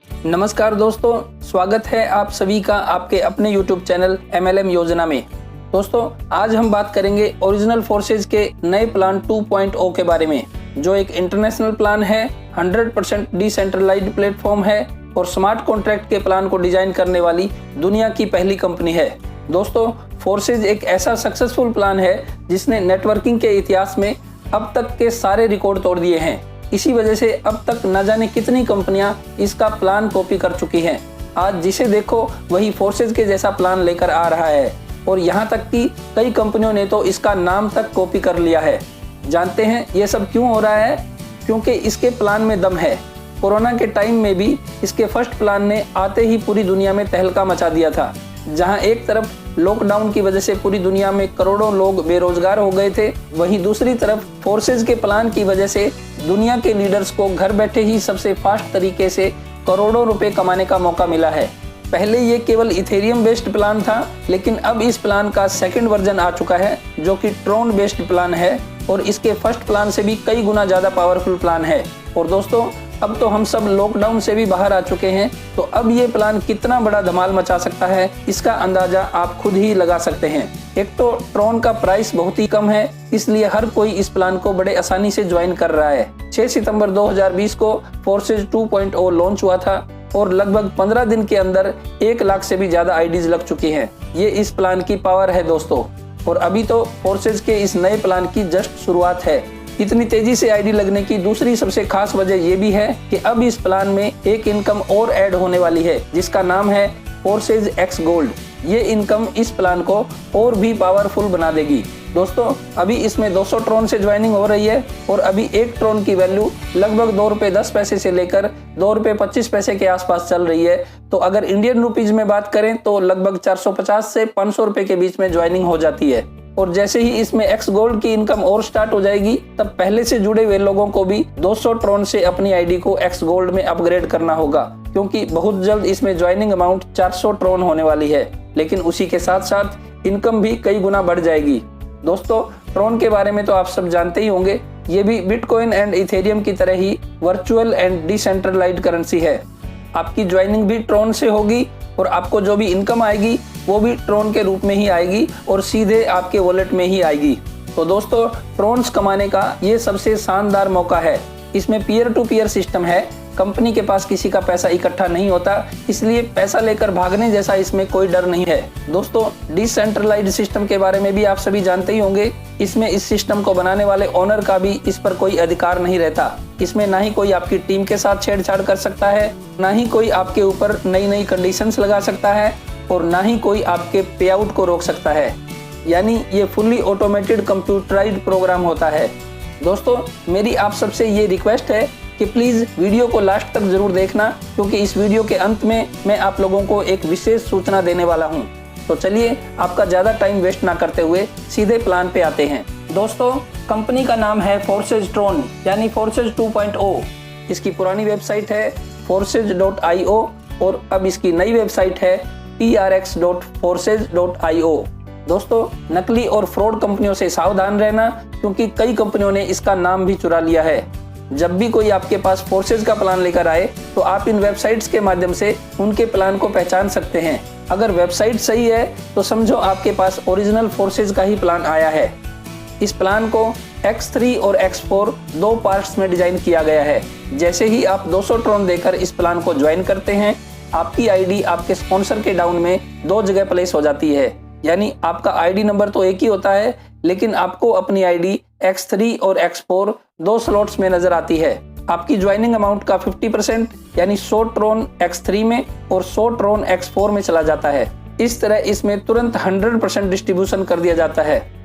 नमस्कार दोस्तों, स्वागत है आप सभी का आपके अपने YouTube चैनल MLM योजना में। दोस्तों, आज हम बात करेंगे ओरिजिनल फोर्सेज के नए प्लान 2.0 के बारे में, जो एक इंटरनेशनल प्लान है, 100% डिसेंट्रलाइज्ड प्लेटफॉर्म है और स्मार्ट कॉन्ट्रैक्ट के प्लान को डिजाइन करने वाली दुनिया की पहली कंपनी है। दोस्तों, फोर्सेज एक ऐसा सक्सेसफुल प्लान है जिसने नेटवर्किंग के इतिहास में अब तक के सारे रिकॉर्ड तोड़ दिए हैं। इसी वजह से अब तक न जाने कितनी कंपनियां इसका प्लान कॉपी कर चुकी हैं। आज जिसे देखो वही फोर्सेज के जैसा प्लान लेकर आ रहा है और यहाँ तक कि कई कंपनियों ने तो इसका नाम तक कॉपी कर लिया है। जानते हैं ये सब क्यों हो रहा है? क्योंकि इसके प्लान में दम है। कोरोना के टाइम में भी इसके फर्स्ट प्लान ने आते ही पूरी दुनिया में तहलका मचा दिया था। जहां एक तरफ लॉकडाउन की वजह से पूरी दुनिया में करोड़ों लोग बेरोजगार हो गए थे, वहीं दूसरी तरफ फोर्सेज के प्लान की वजह से दुनिया के लीडर्स को घर बैठे ही सबसे फास्ट तरीके से करोड़ों रुपए कमाने का मौका मिला है। पहले ये केवल इथेरियम बेस्ड प्लान था, लेकिन अब इस प्लान का सेकंड वर्जन आ चुका है जो कि ट्रोन बेस्ड प्लान है और इसके फर्स्ट प्लान से भी कई गुना ज्यादा पावरफुल प्लान है। और दोस्तों, अब तो हम सब लॉकडाउन से भी बाहर आ चुके हैं, तो अब ये प्लान कितना बड़ा धमाल मचा सकता है इसका अंदाजा आप खुद ही लगा सकते हैं। एक तो ट्रोन का प्राइस बहुत ही कम है, इसलिए हर कोई इस प्लान को बड़े आसानी से ज्वाइन कर रहा है। 6 सितंबर 2020 को फोर्सेज 2.0 लॉन्च हुआ था और लगभग 15 दिन के अंदर 1 लाख से भी ज्यादा आईडीज लग चुकी हैं। ये इस प्लान की पावर है दोस्तों। और अभी तो फोर्सेज के इस नए प्लान की जस्ट शुरुआत है। इतनी तेजी से आईडी लगने की दूसरी सबसे खास वजह ये भी है कि अब इस प्लान में एक इनकम और ऐड होने वाली है, जिसका नाम है फोर्सेज एक्स गोल्ड। ये इनकम इस प्लान को और भी पावरफुल बना देगी। दोस्तों, अभी इसमें 200 ट्रोन से ज्वाइनिंग हो रही है और अभी एक ट्रोन की वैल्यू लगभग ₹2.10 से लेकर ₹2.25 के आसपास चल रही है। तो अगर इंडियन रुपीज में बात करें तो लगभग 450 से 500 रुपए के बीच में ज्वाइनिंग हो जाती है। और जैसे ही इसमें एक्स गोल्ड की इनकम और स्टार्ट हो जाएगी, तब पहले से जुड़े हुए लोगों को भी 200 ट्रोन से अपनी आईडी को एक्स गोल्ड में अपग्रेड करना होगा, क्योंकि बहुत जल्द इसमें ज्वाइनिंग अमाउंट 400 ट्रोन होने वाली है। लेकिन उसी के साथ साथ इनकम भी कई गुना बढ़ जाएगी। दोस्तों, ट्रोन के बारे में तो आप सब जानते ही होंगे। ये भी बिटकॉइन एंड इथेरियम की तरह ही वर्चुअल एंड डिसेंट्रलाइज्ड करेंसी है। आपकी ज्वाइनिंग भी ट्रोन से होगी और आपको जो भी इनकम आएगी वो भी ट्रोन के रूप में ही आएगी और सीधे आपके वॉलेट में ही आएगी। तो दोस्तों, ट्रोन्स कमाने का ये सबसे शानदार मौका है। इसमें पीयर टू पीयर सिस्टम है, कंपनी के पास किसी का पैसा इकट्ठा नहीं होता, इसलिए पैसा लेकर भागने जैसा इसमें कोई डर नहीं है। दोस्तों, डिसेंट्रलाइज्ड सिस्टम के बारे में भी आप सभी जानते ही होंगे। इसमें इस सिस्टम को बनाने वाले ओनर का भी इस पर कोई अधिकार नहीं रहता। इसमें ना ही कोई आपकी टीम के साथ छेड़छाड़ कर सकता है, ना ही कोई आपके ऊपर नई नई कंडीशंस लगा सकता है और ना ही कोई आपके पे आउट को रोक सकता है। यानी ये फुल्ली ऑटोमेटेड कंप्यूटराइज्ड प्रोग्राम होता है। दोस्तों, मेरी आप सबसे ये रिक्वेस्ट है कि प्लीज वीडियो को लास्ट तक जरूर देखना, क्योंकि इस वीडियो के अंत में मैं आप लोगों को एक विशेष सूचना देने वाला हूं। तो चलिए, आपका ज्यादा टाइम वेस्ट ना करते हुए सीधे प्लान पे आते हैं। दोस्तों, कंपनी का नाम है फोर्सेज ट्रोन, यानी फोर्सेज 2.0। इसकी पुरानी वेबसाइट है forces.io और अब इसकी नई वेबसाइट है trx.forces.io। दोस्तों, नकली और फ्रॉड कंपनियों से सावधान रहना, क्योंकि कई कंपनियों ने इसका नाम भी चुरा लिया है। जब भी कोई आपके पास फोर्सेज का प्लान लेकर आए तो आप इन वेबसाइट्स के माध्यम से उनके प्लान को पहचान सकते हैं। अगर वेबसाइट सही है तो समझो आपके पास ओरिजिनल फोर्सेज का ही प्लान आया है। इस प्लान को X3 और X4 दो पार्ट्स में डिजाइन किया गया है। जैसे ही आप 200 ट्रोन देकर इस प्लान को ज्वाइन करते हैं, आपकी आईडी आपके स्पॉन्सर के डाउन में 2 जगह प्लेस हो जाती है। यानी आपका आईडी नंबर तो एक ही होता है, लेकिन आपको अपनी आईडी X3 और X4 2 स्लॉट्स में नजर आती है। आपकी ज्वाइनिंग अमाउंट का 50% यानी 100 ट्रोन X3 में और 100 ट्रोन X4 में चला जाता है। इस तरह इसमें तुरंत 100% डिस्ट्रीब्यूशन कर दिया जाता है।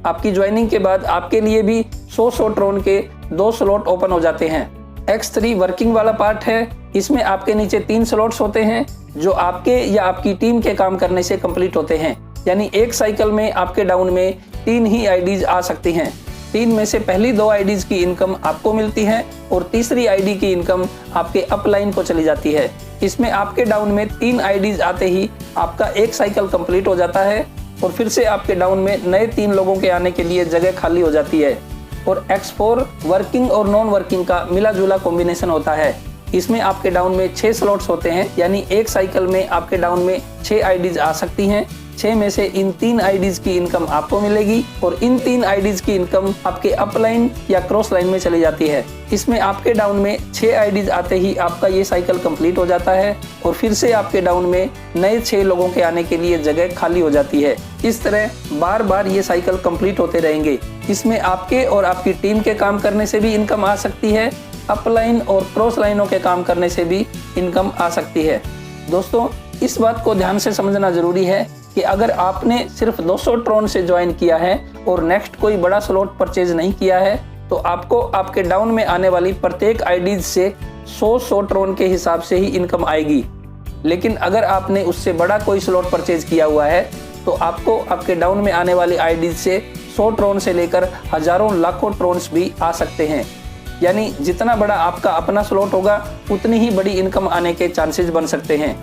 आपकी ज्वाइनिंग के बाद आपके लिए भी 100 ट्रोन के 2 स्लॉट ओपन हो जाते हैं। X3 वर्किंग वाला पार्ट है। इसमें आपके नीचे 3 स्लॉट्स होते हैं जो आपके या आपकी टीम के काम करने से कंप्लीट होते हैं। यानी एक साइकिल में आपके डाउन में 3 ही आईडीज आ सकती हैं। 3 में से पहली 2 आईडीज की इनकम आपको मिलती है और तीसरी आईडी की इनकम आपके अपलाइन को चली जाती है। इसमें आपके डाउन में 3 आईडीज आते ही आपका एक साइकिल कंप्लीट हो जाता है और फिर से आपके डाउन में नए 3 लोगों के आने के लिए जगह खाली हो जाती है। और X4 वर्किंग और नॉन वर्किंग का मिला जुला कॉम्बिनेशन होता है। इसमें आपके डाउन में 6 स्लॉट्स होते हैं, यानी एक साइकिल में आपके डाउन में 6 आईडीज आ सकती हैं। 6 में से इन 3 आईडीज की इनकम आपको मिलेगी और इन 3 आईडीज की इनकम आपके अपलाइन या क्रॉस लाइन में चली जाती है। इसमें आपके डाउन में 6 आईडीज आते ही आपका ये साइकिल कंप्लीट हो जाता है और फिर से आपके डाउन में नए 6 लोगों के आने के लिए जगह खाली हो जाती है। इस तरह बार बार ये साइकिल कंप्लीट होते रहेंगे। इसमें आपके और आपकी टीम के काम करने से भी इनकम आ सकती है, अपलाइन और क्रॉस लाइनों के काम करने से भी इनकम आ सकती है। दोस्तों, इस बात को ध्यान से समझना जरूरी है कि अगर आपने सिर्फ 200 ट्रोन से ज्वाइन किया है और नेक्स्ट कोई बड़ा स्लॉट परचेज नहीं किया है, तो आपको आपके डाउन में आने वाली प्रत्येक आईडीज से 100 ट्रोन के हिसाब से ही इनकम आएगी। लेकिन अगर आपने उससे बड़ा कोई स्लॉट परचेज किया हुआ है तो आपको आपके डाउन में आने वाली आईडीज से 100 ट्रोन से लेकर हजारों लाखों ट्रोन्स भी आ सकते हैं। यानी जितना बड़ा आपका अपना स्लॉट होगा उतनी ही बड़ी इनकम आने के चांसेस बन सकते हैं।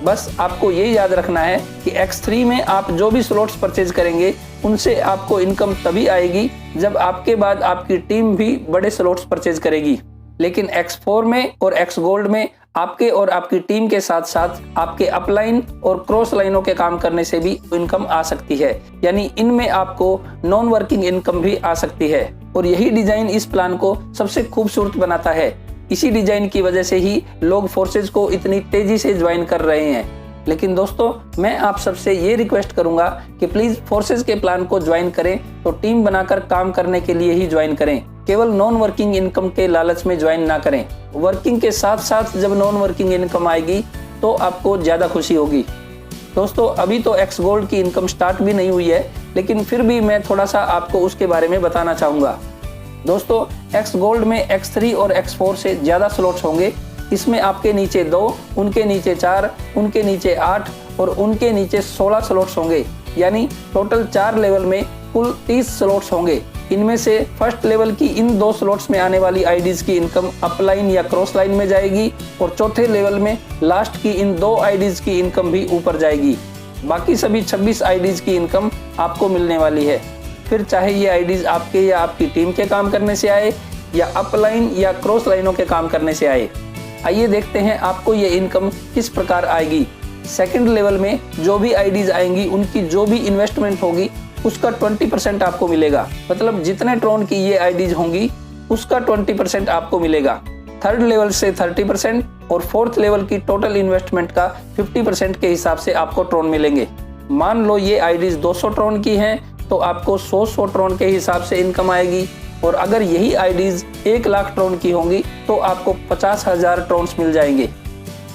बस आपको ये याद रखना है कि X3 में आप जो भी स्लॉट्स परचेज करेंगे उनसे आपको इनकम तभी आएगी जब आपके बाद आपकी टीम भी बड़े स्लॉट्स परचेज करेगी। लेकिन X4 में और X गोल्ड में आपके और आपकी टीम के साथ साथ आपके अपलाइन और क्रॉस लाइनों के काम करने से भी इनकम आ सकती है, यानी इनमें आपको नॉन वर्किंग इनकम भी आ सकती है। और यही डिजाइन इस प्लान को सबसे खूबसूरत बनाता है। इसी डिजाइन की वजह से ही लोग फोर्सेज को इतनी तेजी से ज्वाइन कर रहे हैं। लेकिन दोस्तों, मैं आप सबसे ये रिक्वेस्ट करूंगा कि प्लीज फोर्सेज के प्लान को ज्वाइन करें तो टीम बनाकर काम करने के लिए ही ज्वाइन करें, केवल नॉन वर्किंग इनकम के लालच में ज्वाइन ना करें। वर्किंग के साथ साथ जब नॉन वर्किंग इनकम आएगी तो आपको ज्यादा खुशी होगी। दोस्तों, अभी तो X गोल्ड की इनकम स्टार्ट भी नहीं हुई है, लेकिन फिर भी मैं थोड़ा सा आपको उसके बारे में बताना चाहूंगा। दोस्तों, X गोल्ड में X3 और X4 से ज्यादा स्लॉट्स होंगे। इसमें आपके नीचे 2, उनके नीचे 4, उनके नीचे 8 और उनके नीचे 16 स्लॉट्स होंगे, यानी टोटल 4 लेवल में कुल 30 स्लॉट्स होंगे। इनमें से फर्स्ट लेवल की इन 2 स्लॉट्स में आने वाली आईडीज की इनकम अपलाइन या क्रॉस लाइन में जाएगी और चौथे लेवल में लास्ट की इन 2 आईडीज की इनकम भी ऊपर जाएगी। बाकी सभी 26 आईडीज की इनकम आपको मिलने वाली है। फिर चाहे ये आईडीज आपके या आपकी टीम के काम करने से आए या अपलाइन या क्रॉस लाइनों के काम करने से आए। आइए देखते हैं आपको ये इनकम किस प्रकार आएगी। सेकंड लेवल में जो भी आईडीज आएंगी उनकी जो भी इन्वेस्टमेंट होगी उसका 20% आपको मिलेगा। मतलब जितने ट्रोन की ये आईडीज होंगी उसका 20% आपको मिलेगा। थर्ड लेवल से 30% और फोर्थ लेवल की टोटल इन्वेस्टमेंट का 50% के हिसाब से आपको ट्रोन मिलेंगे। मान लो ये आईडीज 200 ट्रोन की हैं तो आपको 100 ट्रोन के हिसाब से इनकम आएगी, और अगर यही आईडीज 1 लाख ट्रोन की होंगी तो आपको 50,000 ट्रोन्स मिल जाएंगे।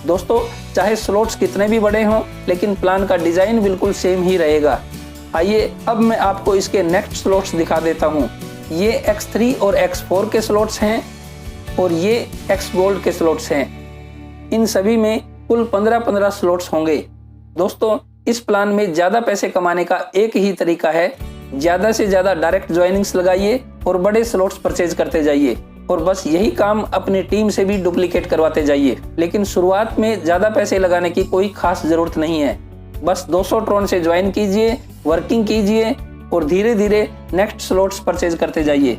दोस्तों, चाहे स्लॉट्स कितने भी बड़े हों, लेकिन प्लान का डिजाइन बिल्कुल सेम ही रहेगा। आइए अब मैं आपको इसके नेक्स्ट स्लॉट्स दिखा देता हूँ। ये X3 और X4 के स्लॉट्स हैं और ये X गोल्ड के स्लॉट्स हैं। इन सभी में कुल 15-15 स्लॉट्स होंगे। दोस्तों, इस प्लान में ज्यादा पैसे कमाने का एक ही तरीका है, ज्यादा से ज्यादा डायरेक्ट ज्वाइनिंग्स लगाइए और बड़े स्लॉट्स परचेज करते जाइए, और बस यही काम अपनी टीम से भी डुप्लीकेट करवाते जाइए। लेकिन शुरुआत में ज्यादा पैसे लगाने की कोई खास जरूरत नहीं है। बस 200 ट्रोन से ज्वाइन कीजिए, वर्किंग कीजिए और धीरे धीरे नेक्स्ट स्लॉट्स परचेज करते जाइए।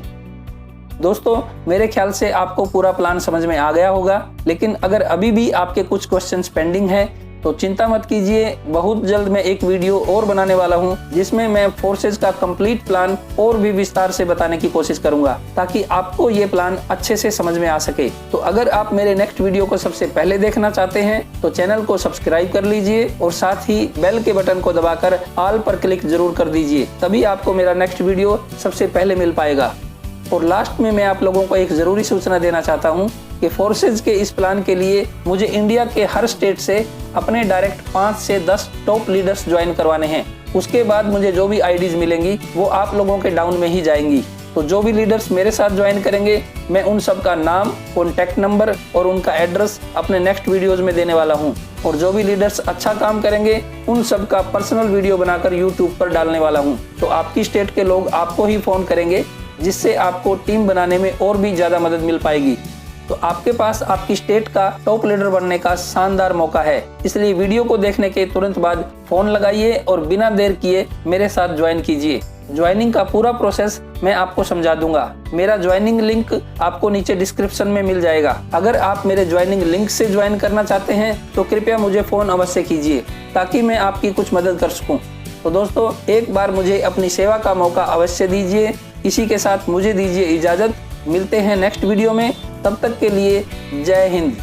दोस्तों, मेरे ख्याल से आपको पूरा प्लान समझ में आ गया होगा, लेकिन अगर अभी भी आपके कुछ क्वेश्चंस पेंडिंग है तो चिंता मत कीजिए। बहुत जल्द मैं एक वीडियो और बनाने वाला हूं जिसमें मैं फोर्सेज का कंप्लीट प्लान और भी विस्तार से बताने की कोशिश करूंगा, ताकि आपको ये प्लान अच्छे से समझ में आ सके। तो अगर आप मेरे नेक्स्ट वीडियो को सबसे पहले देखना चाहते हैं तो चैनल को सब्सक्राइब कर लीजिए और साथ ही बेल के बटन को दबाकर ऑल पर क्लिक जरूर कर दीजिए, तभी आपको मेरा नेक्स्ट वीडियो सबसे पहले मिल पाएगा। और लास्ट में मैं आप लोगों को एक जरूरी सूचना देना चाहता हूं कि फोर्सेज के इस प्लान के लिए मुझे इंडिया के हर स्टेट से अपने डायरेक्ट 5 से 10 टॉप लीडर्स ज्वाइन करवाने हैं। उसके बाद मुझे जो भी आईडीज मिलेंगी वो आप लोगों के डाउन में ही जाएंगी। तो जो भी लीडर्स मेरे साथ ज्वाइन करेंगे मैं उन सब का नाम, कॉन्टैक्ट नंबर और उनका एड्रेस अपने नेक्स्ट वीडियोज में देने वाला हूँ। और जो भी लीडर्स अच्छा काम करेंगे उन सब का पर्सनल वीडियो बनाकर यूट्यूब पर डालने वाला हूँ। तो आपकी स्टेट के लोग आपको ही फोन करेंगे, जिससे आपको टीम बनाने में और भी ज्यादा मदद मिल पाएगी। तो आपके पास आपकी स्टेट का टॉप लीडर बनने का शानदार मौका है। इसलिए वीडियो को देखने के तुरंत बाद फोन लगाइए और बिना देर किए मेरे साथ ज्वाइन कीजिए। ज्वाइनिंग का पूरा प्रोसेस मैं आपको समझा दूंगा। मेरा ज्वाइनिंग लिंक आपको नीचे डिस्क्रिप्शन में मिल जाएगा। अगर आप मेरे ज्वाइनिंग लिंक से ज्वाइन करना चाहते हैं तो कृपया मुझे फ़ोन अवश्य कीजिए ताकि मैं आपकी कुछ मदद कर सकूं। तो दोस्तों, एक बार मुझे अपनी सेवा का मौका अवश्य दीजिए। इसी के साथ मुझे दीजिए इजाज़त। मिलते हैं नेक्स्ट वीडियो में, तब तक के लिए जय हिंद।